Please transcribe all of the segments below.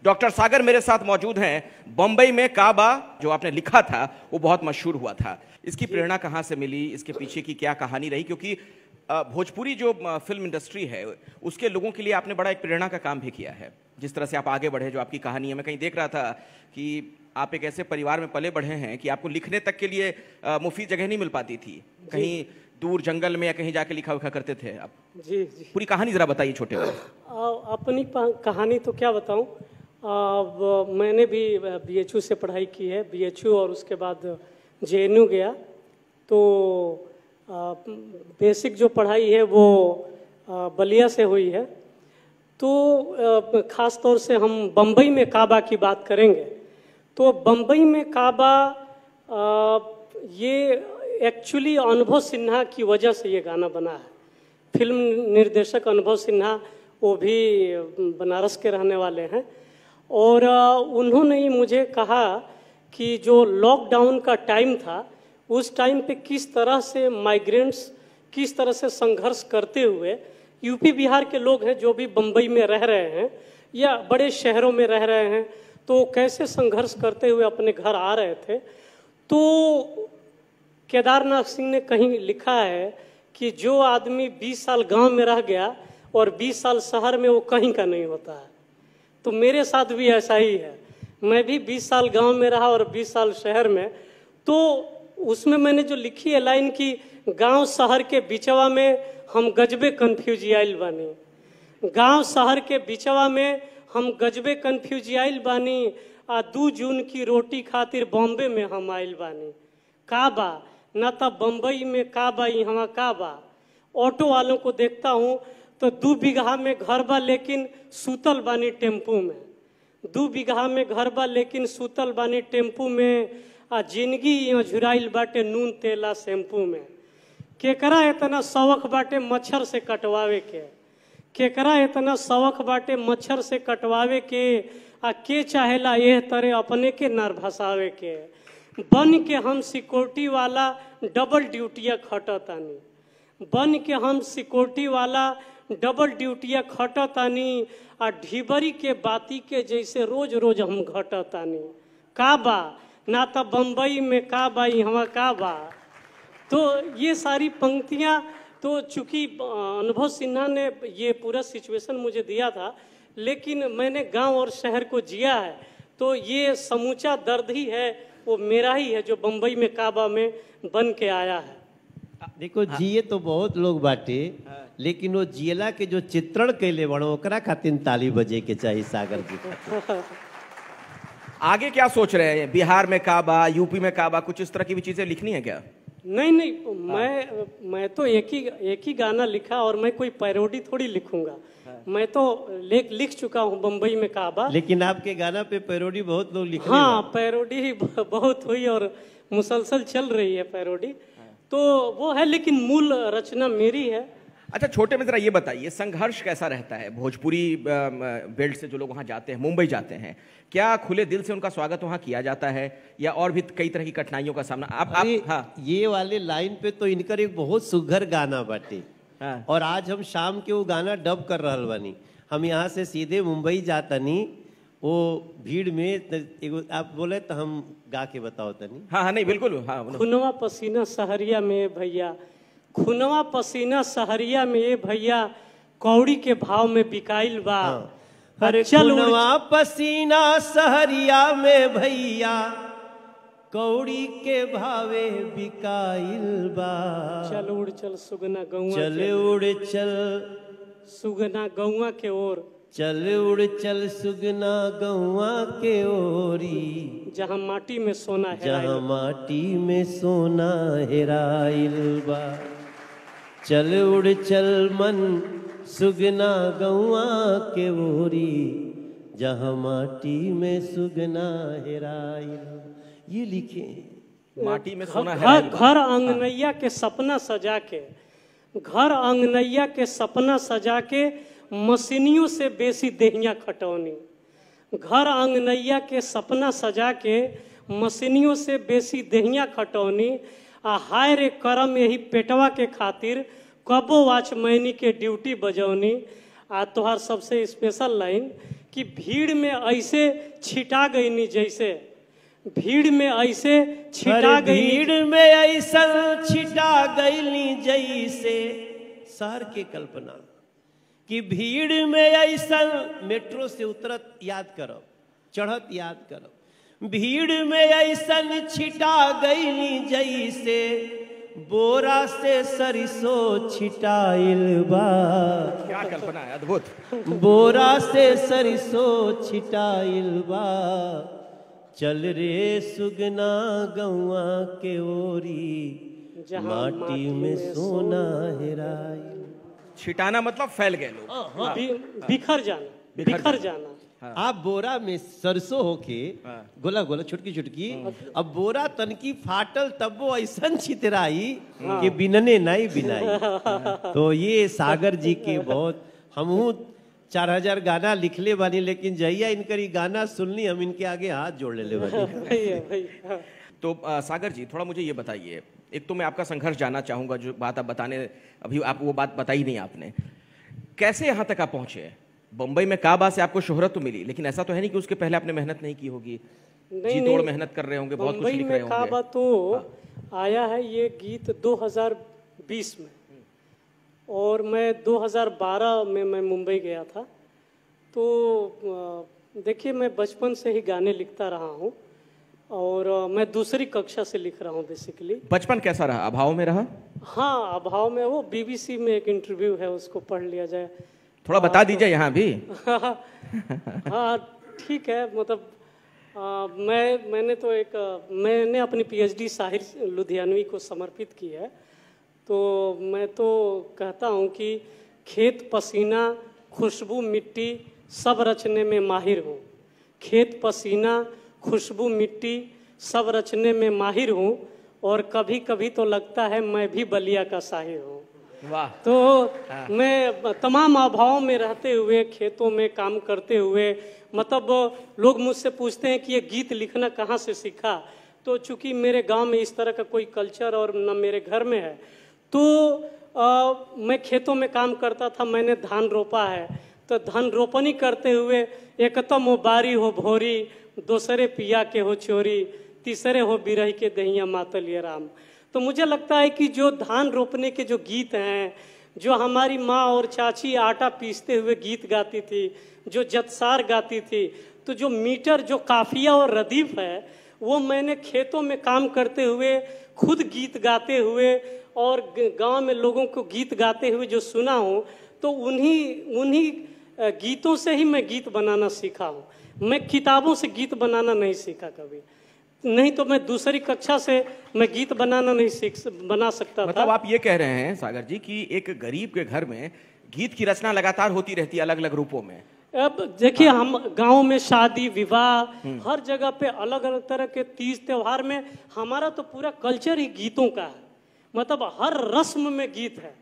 Doctor सागर मेरे साथ मौजूद हैं। बंबई में काबा जो आपने लिखा था वो बहुत मशहूर हुआ था, इसकी प्रेरणा कहाँ से मिली, इसके पीछे की क्या कहानी रही? क्योंकि भोजपुरी जो फिल्म इंडस्ट्री है उसके लोगों के लिए आपने बड़ा एक प्रेरणा का काम भी किया है। जिस तरह से आप आगे बढ़े, जो आपकी कहानी है, मैं कहीं देख रहा था कि आप एक ऐसे परिवार में पले बढ़े हैं कि आपको लिखने तक के लिए मुफीद जगह नहीं मिल पाती थी, कहीं दूर जंगल में या कहीं जाके लिखा उखा करते थे आप। जी। पूरी कहानी जरा बताइए छोटे वाले। अपनी कहानी तो क्या बताऊं। मैंने भी बीएचयू से पढ़ाई की है, बीएचयू, और उसके बाद जेएनयू गया। तो बेसिक जो पढ़ाई है वो बलिया से हुई है। तो ख़ास तौर से हम बम्बई में काबा की बात करेंगे तो बम्बई में काबा ये एक्चुअली अनुभव सिन्हा की वजह से ये गाना बना है। फिल्म निर्देशक अनुभव सिन्हा, वो भी बनारस के रहने वाले हैं, और उन्होंने ही मुझे कहा कि जो लॉकडाउन का टाइम था उस टाइम पे किस तरह से माइग्रेंट्स किस तरह से संघर्ष करते हुए, यूपी बिहार के लोग हैं जो भी बम्बई में रह रहे हैं या बड़े शहरों में रह रहे हैं, तो कैसे संघर्ष करते हुए अपने घर आ रहे थे। तो केदारनाथ सिंह ने कहीं लिखा है कि जो आदमी 20 साल गांव में रह गया और 20 साल शहर में, वो कहीं का नहीं होता है। तो मेरे साथ भी ऐसा ही है। मैं भी 20 साल गांव में रहा और 20 साल शहर में। तो उसमें मैंने जो लिखी है लाइन की, गांव शहर के बिचवा में हम गजबे कन्फ्यूज आइल बानी, गांव शहर के बिचवा में हम गजबे कन्फ्यूज आइल बानी, 2 जून की रोटी खातिर बॉम्बे में हम आइल बानी। काबा ना तो बम्बई में काबा, यहाँ काबा। ऑटो वालों को देखता हूँ तो 2 बीघा में घर बा लेकिन सूतल बानी टेम्पू में, 2 बीघा में घर बा लेकिन सूतल बानी टेम्पू में, जिंदगी यहाँ झुराइल बाटे नून तेला शैम्पू में। केकरा इतना शौक बाटे मच्छर से कटवावे के, केकरा इतना शौक बाटे मच्छर से कटवावे के चाहेला एह तरह अपने के नर भसावे के। बन के हम सिक्योरिटी वाला डबल ड्यूटिया खटतानी, बन के हम सिक्योरिटी वाला डबल ड्यूटिया खटतानी, ढिबरी के बाती के जैसे रोज रोज हम घटतानी। काबा ना तो बम्बई में काबा, यहाँ काबा। तो ये सारी पंक्तियाँ, तो चूँकि अनुभव सिन्हा ने ये पूरा सिचुएशन मुझे दिया था, लेकिन मैंने गांव और शहर को जिया है, तो ये समूचा दर्द ही है वो मेरा ही है जो बम्बई में काबा में बन के आया है। देखो जिए तो बहुत लोग बाटे, लेकिन वो जियला के जो चित्रण कैले बड़ो ओकरा खातिर ताली बजे के चाहिए सागर जी। आगे क्या सोच रहे हैं? बिहार में काबा, यूपी में काबा, कुछ इस तरह की भी चीजें लिखनी है क्या? नहीं, मैं तो एक ही गाना लिखा और मैं कोई पैरोडी थोड़ी लिखूंगा। मैं तो लिख चुका हूँ बम्बई में काबा। लेकिन आपके गाना पे पैरोडी बहुत लोग लिख रहे हैं। हाँ, पैरोडी ही बहुत हुई और मुसलसल चल रही है पैरोडी, तो वो है, लेकिन मूल रचना मेरी है। अच्छा, छोटे में जरा ये बताइए, संघर्ष कैसा रहता है? भोजपुरी बेल्ट से जो लोग वहाँ जाते हैं, मुंबई जाते हैं, क्या खुले दिल से उनका स्वागत वहाँ किया जाता है या और भी कई तरह की कठिनाइयों का सामना? आप हाँ, ये वाले लाइन पे तो इनकर एक बहुत सुघर गाना बाटे। हाँ। और आज हम शाम के वो गाना डब कर रहल बानी। हम यहाँ से सीधे मुंबई जातनी, वो भीड़ में आप बोले तो हम गा के बताओ तनी। हाँ, नहीं बिल्कुल। हाँ, खुनवा पसीना सहरिया में भैया, खुनवा पसीना सहरिया में भैया, कौड़ी के भाव में बिकाइल बा। अरे खुनवा पसीना सहरिया में भैया, कौड़ी के भावे बिकाइल बा। चल उड़ चल सुगना गौआ, चल उड़ चल सुगना गौआ के ओर, चल उड़ चल सुगना गौआ के ओरी, जहाँ माटी में सोना है, जहाँ माटी में सोना हेराइल बा। चल उड़ चल मन सुगना गौआ के ओरी, जहाँ माटी में सुगना हेराइल। ये लिखे माटी में सोना है। घर अंगनैया के सपना सजा के, घर अंगनैया के सपना सजा के, मशीनियों से बेसी देहिया खटौनी। घर अंगनैया के सपना सजा के, मशीनियों से बेसी देहिया खटौनी। हाय रे करम यही पेटवा के खातिर, कबो वॉचमैनी के ड्यूटी बजौनी। तोहार सबसे स्पेशल लाइन कि भीड़ में ऐसे छिटा गई नी जैसे, भीड़ में ऐसे छिटा गई, भीड़ में ऐसा छिटा गई जैसे शहर के कल्पना, कि भीड़ में ऐसा मेट्रो से उतरत याद करो, चढ़त याद करो, भीड़ में ऐसा छिटा गई जैसे बोरा से सरिसो छिटाइल बा। क्या कल्पना है, अद्भुत। बोरा से सरिसो छिटाइल बा, चल रे सुगना गौआ के ओरी, माटी में सोना हेराइल। छिटाना मतलब फैल गए लोग, बिखर जाना, बिखर जाना। आप बोरा में सरसों होके गोला गोला छुटकी छुटकी, अब बोरा तनकी फाटल तब वो ऐसा छितराई कि बिनने नहीं बिनाई। तो ये सागर जी के बहुत, हमहू 4000 गाना लिखले बानी, लेकिन जहिया इनकर गाना सुनली हम इनके आगे हाथ जोड़ ले बानी। तो सागर जी थोड़ा मुझे ये बताइए, एक तो मैं आपका संघर्ष जानना चाहूंगा, जो बात आप बताने, अभी आप वो बात बताई नहीं आपने, कैसे यहाँ तक आप पहुंचे? बम्बई में काबा से आपको शोहरत तो मिली, लेकिन ऐसा तो है नहीं कि उसके पहले आपने मेहनत नहीं की होगी, जी तोड़ मेहनत कर रहे होंगे, बहुत कुछ लिख रहे होंगे। काबा तो आया है ये गीत 2020 में, और मैं 2012 में मैं मुंबई गया था। तो देखिए मैं बचपन से ही गाने लिखता रहा हूँ, और मैं दूसरी कक्षा से लिख रहा हूँ बेसिकली। बचपन कैसा रहा, अभाव में रहा? हाँ, अभाव में। वो बीबीसी में एक इंटरव्यू है, उसको पढ़ लिया जाए, थोड़ा बता दीजिए यहाँ भी। हाँ ठीक है, मतलब मैंने अपनी पीएचडी साहिर लुधियानवी को समर्पित की है। तो मैं तो कहता हूँ कि खेत पसीना खुशबू मिट्टी सब रचने में माहिर हूँ, खेत पसीना खुशबू मिट्टी सब रचने में माहिर हूँ, और कभी कभी तो लगता है मैं भी बलिया का शाहिर हूँ। वाह। तो मैं तमाम अभावों में रहते हुए, खेतों में काम करते हुए, मतलब लोग मुझसे पूछते हैं कि ये गीत लिखना कहाँ से सीखा। तो चूंकि मेरे गांव में इस तरह का कोई कल्चर और न मेरे घर में है, तो मैं खेतों में काम करता था, मैंने धान रोपा है। तो धान रोपनी करते हुए एक तो मोबारी हो भोरी, दूसरे पिया के हो चोरी, तीसरे हो बिरही के दहिया मातल ये राम। तो मुझे लगता है कि जो धान रोपने के जो गीत हैं, जो हमारी माँ और चाची आटा पीसते हुए गीत गाती थी, जो जतसार गाती थी, तो जो मीटर, जो काफिया और रदीफ है, वो मैंने खेतों में काम करते हुए, खुद गीत गाते हुए और गांव में लोगों को गीत गाते हुए जो सुना हूँ, तो उन्हीं गीतों से ही मैं गीत बनाना सीखा हूँ। मैं किताबों से गीत बनाना नहीं सीखा कभी, नहीं तो मैं दूसरी कक्षा से मैं गीत बनाना नहीं बना सकता था। मतलब आप ये कह रहे हैं सागर जी कि एक गरीब के घर में गीत की रचना लगातार होती रहती है, अलग अलग रूपों में। अब देखिए, हम गांव में शादी विवाह हर जगह पे अलग अलग तरह के तीज त्योहार में हमारा तो पूरा कल्चर ही गीतों का है, मतलब हर रस्म में गीत है।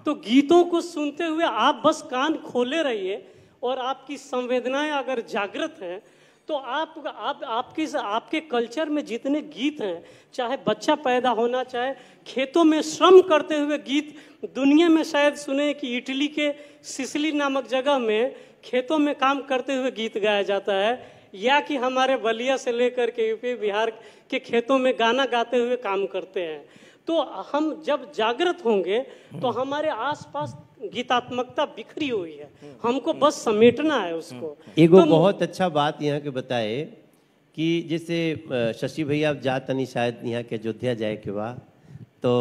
तो गीतों को सुनते हुए आप बस कान खोले रहिए, और आपकी संवेदनाएं अगर जागृत हैं तो आपके कल्चर में जितने गीत हैं, चाहे बच्चा पैदा होना, चाहे खेतों में श्रम करते हुए गीत, दुनिया में शायद सुने कि इटली के सिसिली नामक जगह में खेतों में काम करते हुए गीत गाया जाता है, या कि हमारे बलिया से लेकर के यूपी बिहार के खेतों में गाना गाते हुए काम करते हैं। तो हम जब जागृत होंगे तो हमारे आसपास गीतात्मकता बिखरी हुई है, हमको बस समेटना है उसको। एगो तो बहुत अच्छा बात यहाँ के बताए कि जैसे शशि भैया आप जातनी शायद यहाँ के अयोध्या जाए के बाद, तो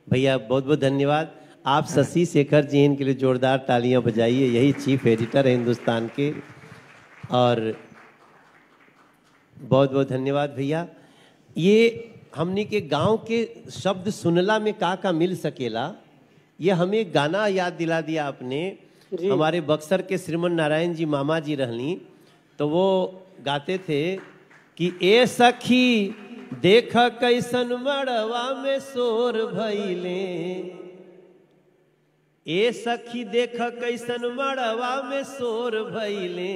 भैया बहुत बहुत धन्यवाद। आप शशि शेखर जी इनके लिए जोरदार तालियां बजाइए, यही चीफ एडिटर है हिंदुस्तान के, और बहुत बहुत धन्यवाद भैया। ये हमने के गांव के शब्द सुनला में का मिल सकेला, ये हमें गाना याद दिला दिया आपने। हमारे बक्सर के श्रीमन नारायण जी मामा जी रहनी, तो वो गाते थे कि ए सखी देख कैसन मड़वा में शोर भइले, ए सखी देख कैसन मड़वा में शोर भइले।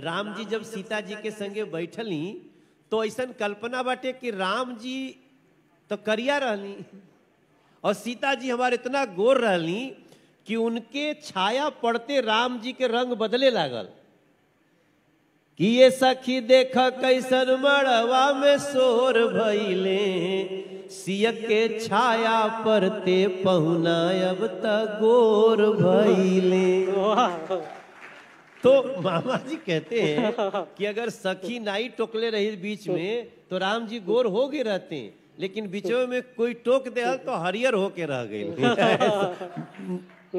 राम जी जब सीता जी के संगे बैठली तो ऐसा कल्पना बाटे कि राम जी तो करिया रहली और सीता जी हमारे इतना गोर रहली कि उनके छाया पड़ते राम जी के रंग बदले लागल। कि ये सखी देखा कैसन मड़वा में शोर भइले, सिय के छाया पर ते पहुना अब त गोर भइले। तो मामा जी कहते हैं कि अगर सखी नाई टोकले रही बीच में तो राम जी गोर हो गए रहते हैं, लेकिन बीचों में कोई टोक दे तो हरियर होके रह गए।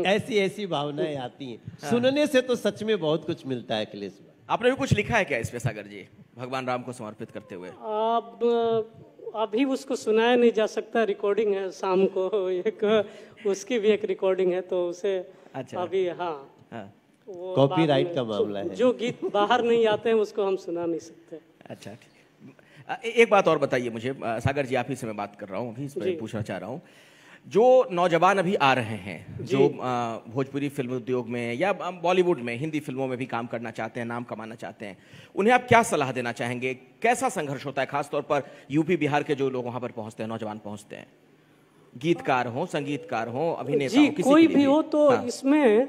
ऐसी ऐसी भावनाएं आती हैं। सुनने से तो सच में बहुत कुछ मिलता है अखिलेश भाई। आपने भी कुछ लिखा है क्या इस पे सागर जी, भगवान राम को समर्पित करते हुए? अब अभी उसको सुनाया नहीं जा सकता, रिकॉर्डिंग है शाम को, एक उसकी भी एक रिकॉर्डिंग है, तो उसे अच्छा। अभी हाँ, वो कॉपीराइट का मामला है। जो गीत बाहर नहीं आते हैं उसको हम सुना नहीं सकते। अच्छा ठीक। एक बात और बताइए मुझे सागर जी, आप ही से मैं बात कर रहा हूँ अभी, इस पर पूछना चाह रहा हूँ, जो नौजवान अभी आ रहे हैं, जो भोजपुरी फिल्म उद्योग में या बॉलीवुड में, हिंदी फिल्मों में भी काम करना चाहते हैं, नाम कमाना चाहते हैं, उन्हें आप क्या सलाह देना चाहेंगे? कैसा संघर्ष होता है, खासतौर पर यूपी बिहार के जो लोग वहां पर पहुंचते हैं, नौजवान पहुंचते हैं, गीतकार हो, संगीतकार हो, अभिनेता हो, किसी कोई भी हो, तो इसमें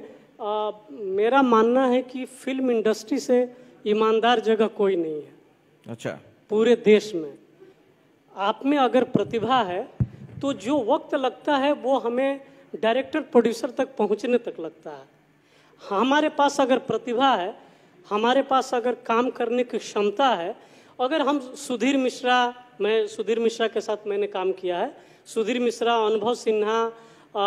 मेरा मानना है कि फिल्म इंडस्ट्री से ईमानदार जगह कोई नहीं है। अच्छा। पूरे देश में आप में अगर प्रतिभा है तो जो वक्त लगता है वो हमें डायरेक्टर प्रोड्यूसर तक पहुंचने तक लगता है। हमारे पास अगर प्रतिभा है, हमारे पास अगर काम करने की क्षमता है, अगर हम सुधीर मिश्रा, मैं सुधीर मिश्रा के साथ मैंने काम किया है, सुधीर मिश्रा, अनुभव सिन्हा,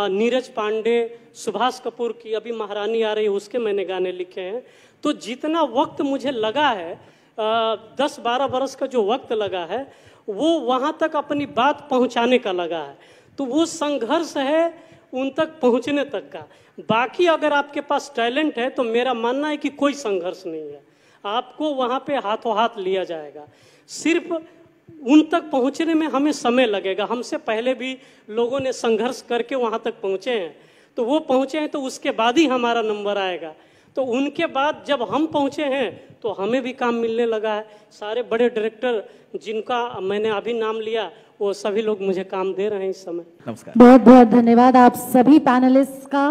नीरज पांडे, सुभाष कपूर की अभी महारानी आ रही है उसके मैंने गाने लिखे हैं। तो जितना वक्त मुझे लगा है, 10-12 बरस का जो वक्त लगा है, वो वहाँ तक अपनी बात पहुँचाने का लगा है। तो वो संघर्ष है उन तक पहुँचने तक का। बाकी अगर आपके पास टैलेंट है तो मेरा मानना है कि कोई संघर्ष नहीं है, आपको वहाँ पे हाथों हाथ लिया जाएगा। सिर्फ उन तक पहुँचने में हमें समय लगेगा। हमसे पहले भी लोगों ने संघर्ष करके वहाँ तक पहुँचे हैं, तो वो पहुँचे हैं तो उसके बाद ही हमारा नंबर आएगा। तो उनके बाद जब हम पहुँचे हैं तो हमें भी काम मिलने लगा है। सारे बड़े डायरेक्टर जिनका मैंने अभी नाम लिया, वो सभी लोग मुझे काम दे रहे हैं इस समय। नमस्कार। बहुत बहुत धन्यवाद आप सभी पैनलिस्ट का,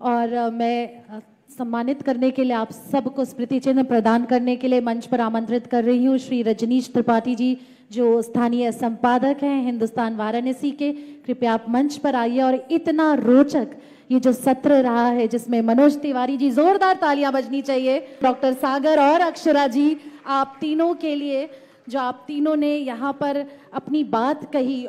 और मैं सम्मानित करने के लिए आप सबको स्मृति चिन्ह प्रदान करने के लिए मंच पर आमंत्रित कर रही हूँ श्री रजनीश त्रिपाठी जी, जो स्थानीय संपादक हैं हिंदुस्तान वाराणसी के। कृपया आप मंच पर आइए। और इतना रोचक ये जो सत्र रहा है जिसमें मनोज तिवारी जी, जोरदार तालियां बजनी चाहिए, डॉक्टर सागर और अक्षरा जी, आप तीनों के लिए, जो आप तीनों ने यहाँ पर अपनी बात कही।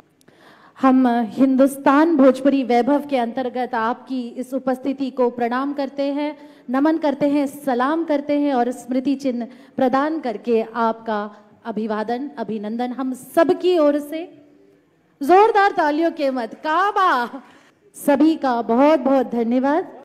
हम हिंदुस्तान भोजपुरी वैभव के अंतर्गत आपकी इस उपस्थिति को प्रणाम करते हैं, नमन करते हैं, सलाम करते हैं और स्मृति चिन्ह प्रदान करके आपका अभिवादन, अभिनंदन हम सबकी ओर से जोरदार तालियों के मत काबा। सभी का बहुत बहुत धन्यवाद।